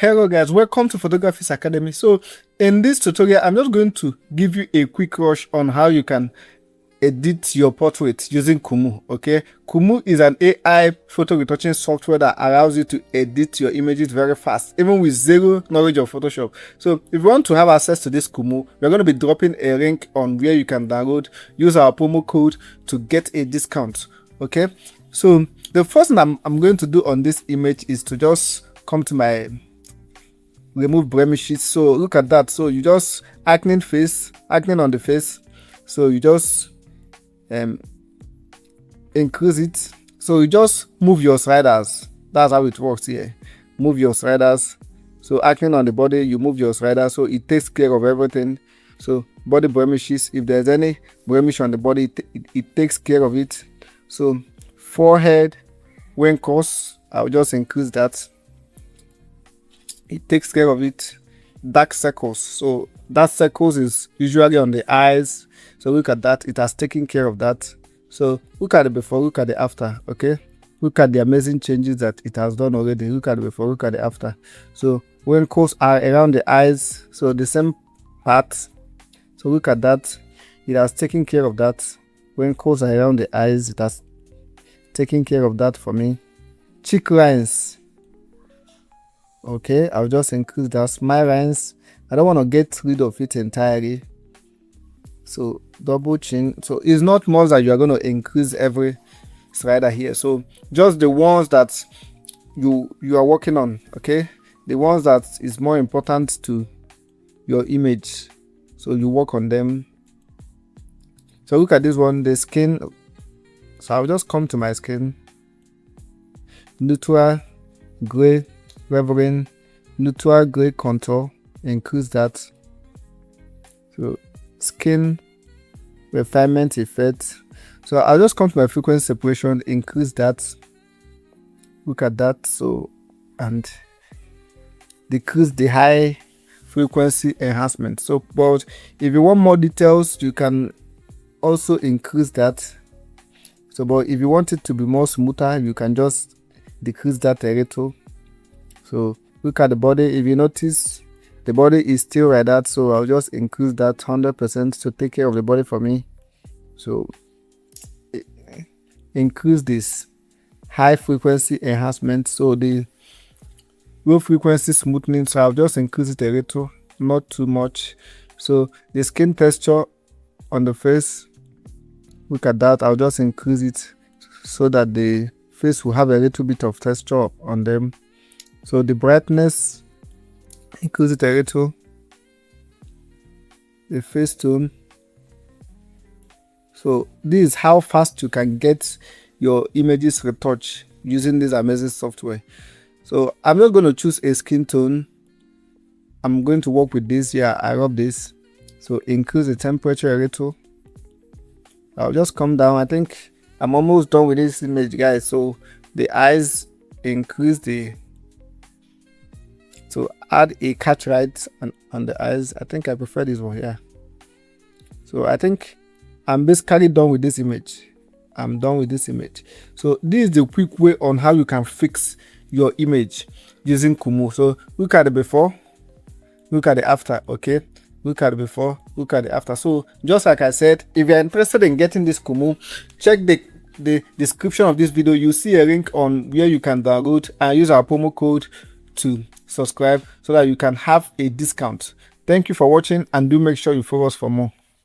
Hello guys, welcome to Photography Academy. So in this tutorial, I'm just going to give you a quick rush on how you can edit your portrait using KUMOO. Okay, KUMOO is an AI photo retouching software that allows you to edit your images very fast, even with zero knowledge of Photoshop. So if you want to have access to this KUMOO, we're going to be dropping a link on where you can download, use our promo code to get a discount. Okay, so the first thing I'm going to do on this image is to just come to my remove blemishes. So look at that. So you just acne on the face, so you just increase it. So you just move your sliders. That's how it works here. Move your sliders. So acne on the body, you move your sliders, so it takes care of everything. So body blemishes, if there's any blemish on the body, it takes care of it. So forehead wrinkles, I'll just increase that. It takes care of it. Dark circles, so that circles is usually on the eyes. So look at that, it has taken care of that. So look at the before, look at the after. Okay, look at the amazing changes that it has done already. Look at the before, look at the after. So wrinkles are around the eyes, so the same part. So look at that, it has taken care of that. Wrinkles are around the eyes, it has taken care of that for me. Cheek lines, okay, I'll just increase that. Smile lines, I don't want to get rid of it entirely. So double chin, so it's not much that you are going to increase every slider here. So just the ones that you are working on, okay, the ones that is more important to your image, so you work on them. So look at this one, the skin. So I'll just come to my skin, neutral gray revealing, neutral gray contour, increase that. So skin refinement effect, so I'll just come to my frequency separation, increase that. Look at that. So and decrease the high frequency enhancement. So but if you want more details, you can also increase that. So but if you want it to be more smoother, you can just decrease that a little. So look at the body, if you notice the body is still like that, so I'll just increase that 100% to take care of the body for me. So increase this high frequency enhancement, so the low frequency smoothing, so I'll just increase it a little, not too much. So the skin texture on the face, look at that, I'll just increase it so that the face will have a little bit of texture on them. So the brightness, increase it a little. The face tone. So this is how fast you can get your images retouched using this amazing software. So I'm just going to choose a skin tone. I'm going to work with this. Yeah, I love this. So increase the temperature a little. I'll just come down. I think I'm almost done with this image, guys. So the eyes, increase the, so add a catch light on the eyes. I think I prefer this one. Yeah, so I think I'm basically done with this image. I'm done with this image. So this is the quick way on how you can fix your image using KUMOO. So look at the before, look at the after. Okay, look at the before, look at the after. So just like I said, if you're interested in getting this KUMOO, check the description of this video. You see a link on where you can download and use our promo code to subscribe so that you can have a discount. Thank you for watching, and do make sure you follow us for more.